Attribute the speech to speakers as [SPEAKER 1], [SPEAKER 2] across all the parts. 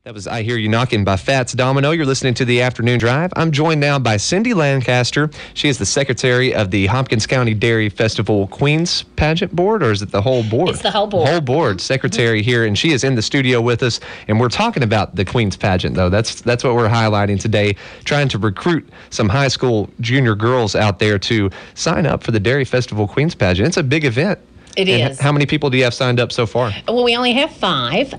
[SPEAKER 1] That was I Hear You Knocking by Fats Domino. You're listening to The Afternoon Drive. I'm joined now by Cindy Lancaster. She is the secretary of the Hopkins County Dairy Festival Queens Pageant Board, or is it the whole board?
[SPEAKER 2] It's the whole board.
[SPEAKER 1] Whole board secretary here, and she is in the studio with us, and we're talking about the Queens Pageant, though. That's what we're highlighting today, trying to recruit some high school junior girls out there to sign up for the Dairy Festival Queens Pageant. It's a big event.
[SPEAKER 2] It is.
[SPEAKER 1] How many people do you have signed up so far?
[SPEAKER 2] Well, we only have 5.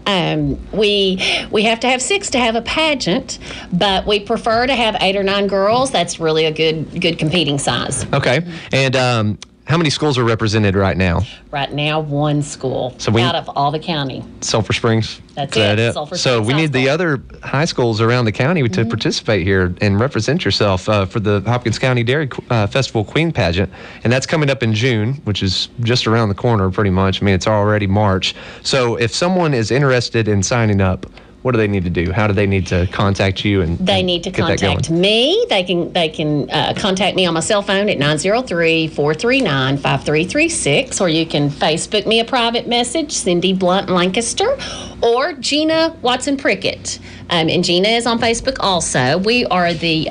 [SPEAKER 2] We have to have 6 to have a pageant, but we prefer to have 8 or 9 girls. That's really a good competing size.
[SPEAKER 1] Okay. And how many schools are represented right now?
[SPEAKER 2] Right now, 1 school out of all the county.
[SPEAKER 1] Sulphur Springs?
[SPEAKER 2] That's it. Sulphur
[SPEAKER 1] So
[SPEAKER 2] Springs
[SPEAKER 1] we need the other high schools around the county to participate here and represent yourself for the Hopkins County Dairy Festival Queen Pageant. And that's coming up in June, which is just around the corner pretty much. I mean, it's already March. So if someone is interested in signing up, what do they need to do? How do they need to contact you?
[SPEAKER 2] They need to contact me. They can contact me on my cell phone at 903-439-5336, or you can Facebook me a private message, Cindy Blunt Lancaster, or Gina Watson Prickett. And Gina is on Facebook also. We are the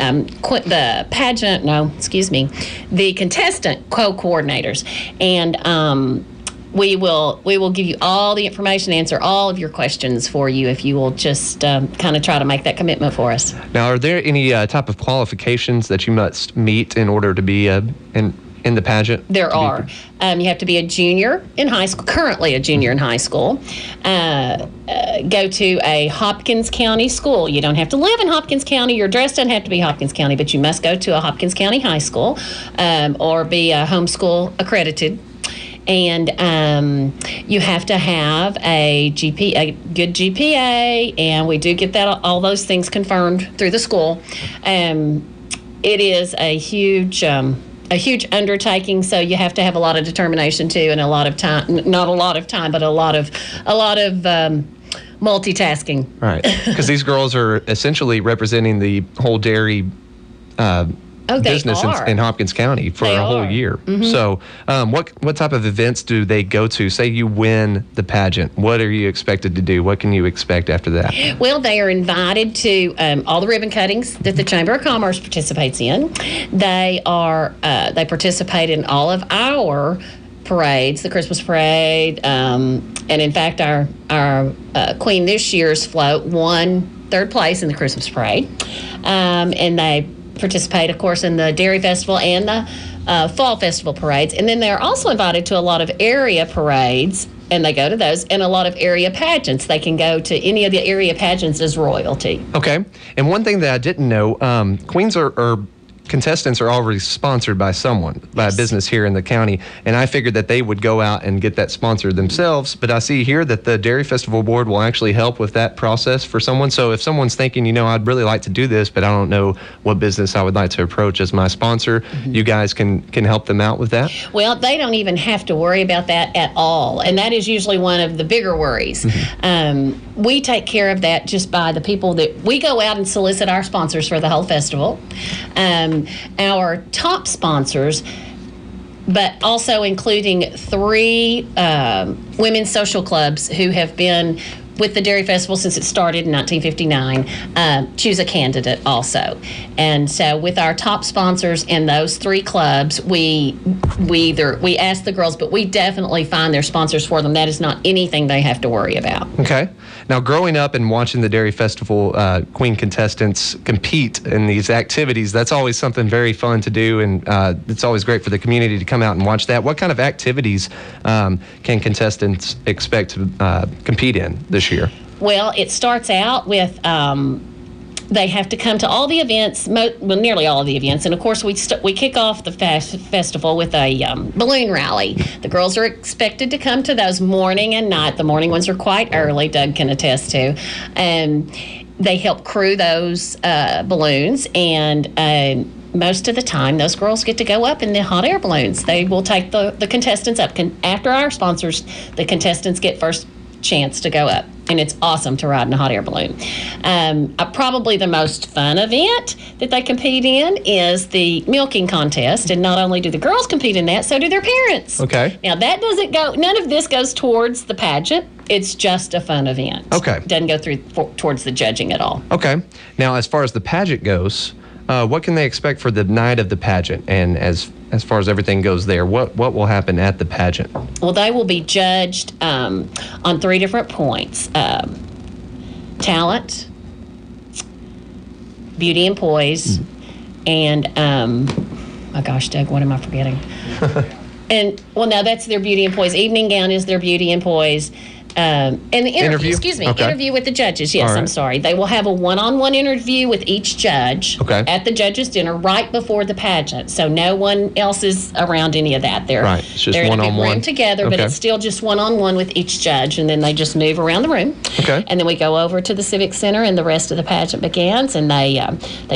[SPEAKER 2] contestant co-coordinators, and we will give you all the information, answer all of your questions for you if you will just kind of try to make that commitment for us.
[SPEAKER 1] Now, are there any type of qualifications that you must meet in order to be in the pageant?
[SPEAKER 2] There are. You have to be a junior in high school, currently a junior in high school. Go to a Hopkins County school. You don't have to live in Hopkins County. Your address doesn't have to be Hopkins County, but you must go to a Hopkins County high school or be homeschool accredited. And you have to have a good GPA, and we do get all those things confirmed through the school. It is a huge undertaking, so you have to have a lot of determination too, and a lot of time. Not a lot of time, but a lot of multitasking.
[SPEAKER 1] Right, because these girls are essentially representing the whole dairy business in Hopkins County for a whole year. So what type of events do they go to? Say you win the pageant. What are you expected to do? What can you expect after that?
[SPEAKER 2] Well, they are invited to all the ribbon cuttings that the Chamber of Commerce participates in. They participate in all of our parades, the Christmas parade, and in fact our queen this year's float won 3rd place in the Christmas parade, and they participate, of course, in the Dairy Festival and the Fall Festival parades. And then they're also invited to a lot of area parades, and they go to those, and a lot of area pageants. They can go to any of the area pageants as royalty. Okay.
[SPEAKER 1] And one thing that I didn't know, queens are contestants are already sponsored by someone, by a business here in the county, and I figured that they would go out and get that sponsor themselves, but I see here that the Dairy Festival Board will actually help with that process for someone. So if someone's thinking, I'd really like to do this, but I don't know what business I would like to approach as my sponsor, you guys can help them out with that?
[SPEAKER 2] Well, they don't even have to worry about that at all, and that is usually one of the bigger worries. We take care of that just by the people that we go out and solicit our sponsors for the whole festival. Our top sponsors, but also including 3 women's social clubs who have been with the Dairy Festival since it started in 1959, choose a candidate also. And so with our top sponsors in those 3 clubs, we ask the girls, but we definitely find their sponsors for them. That is not anything they have to worry about.
[SPEAKER 1] Okay. Now, growing up and watching the Dairy Festival queen contestants compete in these activities, that's always something very fun to do, and it's always great for the community to come out and watch that. What kind of activities can contestants expect to compete in this year?
[SPEAKER 2] Well, it starts out with they have to come to all the events, nearly all of the events, and of course we kick off the festival with a balloon rally. The girls are expected to come to those morning and night. The morning ones are quite early, Doug can attest to, and they help crew those balloons, and most of the time those girls get to go up in the hot air balloons. They will take the contestants up. After our sponsors, the contestants get first chance to go up. And it's awesome to ride in a hot air balloon. Probably the most fun event that they compete in is the milking contest. And not only do the girls compete in that, so do their parents.
[SPEAKER 1] Okay.
[SPEAKER 2] Now, none of this goes towards the pageant. It's just a fun event.
[SPEAKER 1] Okay.
[SPEAKER 2] Doesn't go towards the judging at all.
[SPEAKER 1] Okay. Now, as far as the pageant goes, what can they expect for the night of the pageant? And as far as everything goes there, what will happen at the pageant?
[SPEAKER 2] Well, they will be judged on 3 different points. Talent, beauty and poise, and, my gosh, Doug, what am I forgetting? No, that's their beauty and poise. Evening gown is their beauty and poise. And the interview. Interview with the judges. Yes, right. I'm sorry. They will have a one-on-one interview with each judge at the judges' dinner right before the pageant. So no one else is around any of that. They're
[SPEAKER 1] It's just
[SPEAKER 2] they're in a big room together, but
[SPEAKER 1] Okay.
[SPEAKER 2] it's still just one-on-one with each judge, and then they just move around the room.
[SPEAKER 1] Okay.
[SPEAKER 2] And then we go over to the Civic Center, and the rest of the pageant begins, and they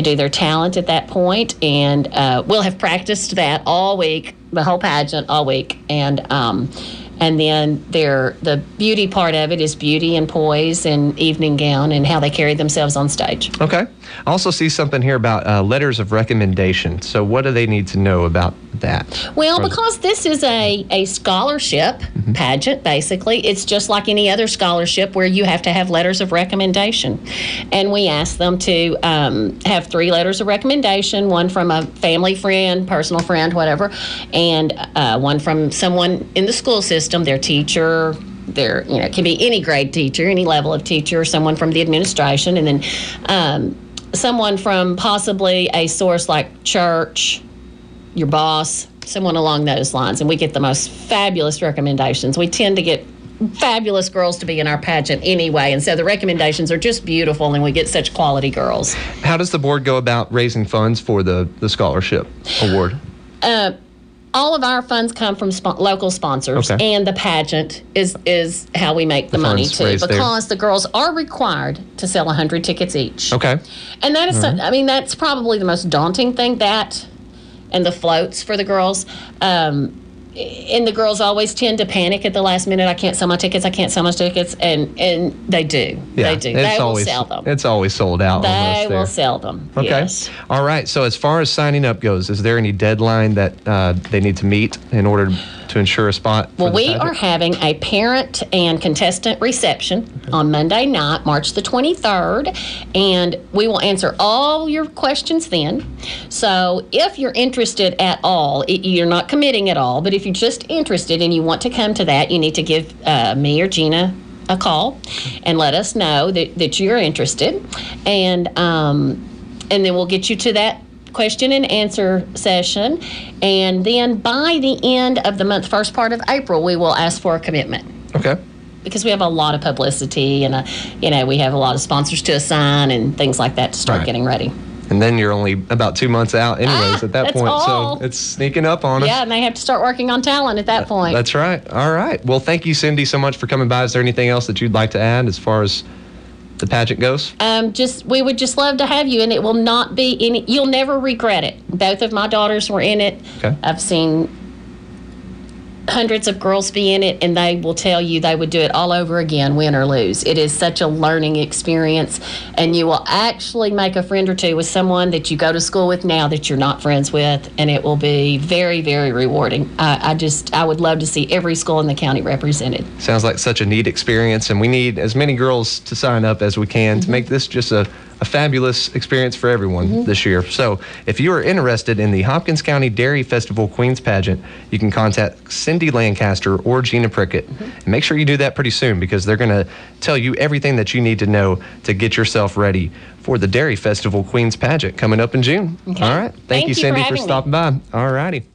[SPEAKER 2] do their talent at that point, and we'll have practiced that all week, the whole pageant all week, and then the beauty part of it is beauty and poise and evening gown and how they carry themselves on stage.
[SPEAKER 1] Okay. I also see something here about letters of recommendation. So what do they need to know about that?
[SPEAKER 2] Well, because this is a scholarship pageant, basically, it's just like any other scholarship where you have to have letters of recommendation. And we ask them to have 3 letters of recommendation, one from a family friend, personal friend, whatever, and one from someone in the school system, their teacher, it can be any grade teacher, any level of teacher, someone from the administration, and then someone from possibly a source like church, your boss, someone along those lines. And we get the most fabulous recommendations. We tend to get fabulous girls to be in our pageant anyway, and so the recommendations are just beautiful, and we get such quality girls.
[SPEAKER 1] How does the board go about raising funds for the scholarship award?
[SPEAKER 2] All of our funds come from local sponsors, and the pageant is how we make the money too, because the girls are required to sell 100 tickets each.
[SPEAKER 1] Okay.
[SPEAKER 2] And that is, that's probably the most daunting thing, that and the floats for the girls. And the girls always tend to panic at the last minute. I can't sell my tickets. And they do.
[SPEAKER 1] Yeah,
[SPEAKER 2] they do. They will sell them.
[SPEAKER 1] It's always sold out.
[SPEAKER 2] They will sell them.
[SPEAKER 1] Okay.
[SPEAKER 2] Yes.
[SPEAKER 1] All right. So as far as signing up goes, is there any deadline that they need to meet in order to ensure a spot?
[SPEAKER 2] Well, we are having a parent and contestant reception on Monday night, March the 23rd, and we will answer all your questions then. So if you're interested at all, you're not committing at all, but if you're just interested and you want to come to that, you need to give me or Gina a call and let us know that you're interested, and then we'll get you to that question and answer session, and then by the end of the month, first part of April, we will ask for a commitment.
[SPEAKER 1] Okay.
[SPEAKER 2] Because we have a lot of publicity, and we have a lot of sponsors to assign and things like that to start getting ready.
[SPEAKER 1] And then you're only about 2 months out anyways at that point.
[SPEAKER 2] All.
[SPEAKER 1] So it's sneaking up on us.
[SPEAKER 2] Yeah, and they have to start working on talent at that point.
[SPEAKER 1] That's right. All right. Well, thank you, Cindy, so much for coming by. Is there anything else that you'd like to add as far as the pageant goes?
[SPEAKER 2] We would just love to have you, and it will not be you'll never regret it. Both of my daughters were in it.
[SPEAKER 1] Okay.
[SPEAKER 2] I've seen hundreds of girls be in it, and they will tell you they would do it all over again, win or lose. It is such a learning experience, and you will actually make a friend or two with someone that you go to school with now that you're not friends with, and it will be very, very rewarding. I would love to see every school in the county represented.
[SPEAKER 1] Sounds like such a neat experience, and we need as many girls to sign up as we can to make this just a fabulous experience for everyone this year. So if you are interested in the Hopkins County Dairy Festival Queens Pageant, you can contact Cindy Lancaster or Gina Prickett. And make sure you do that pretty soon, because they're going to tell you everything that you need to know to get yourself ready for the Dairy Festival Queens Pageant coming up in June.
[SPEAKER 2] Okay.
[SPEAKER 1] All right. Thank you, Cindy, for stopping by. All righty.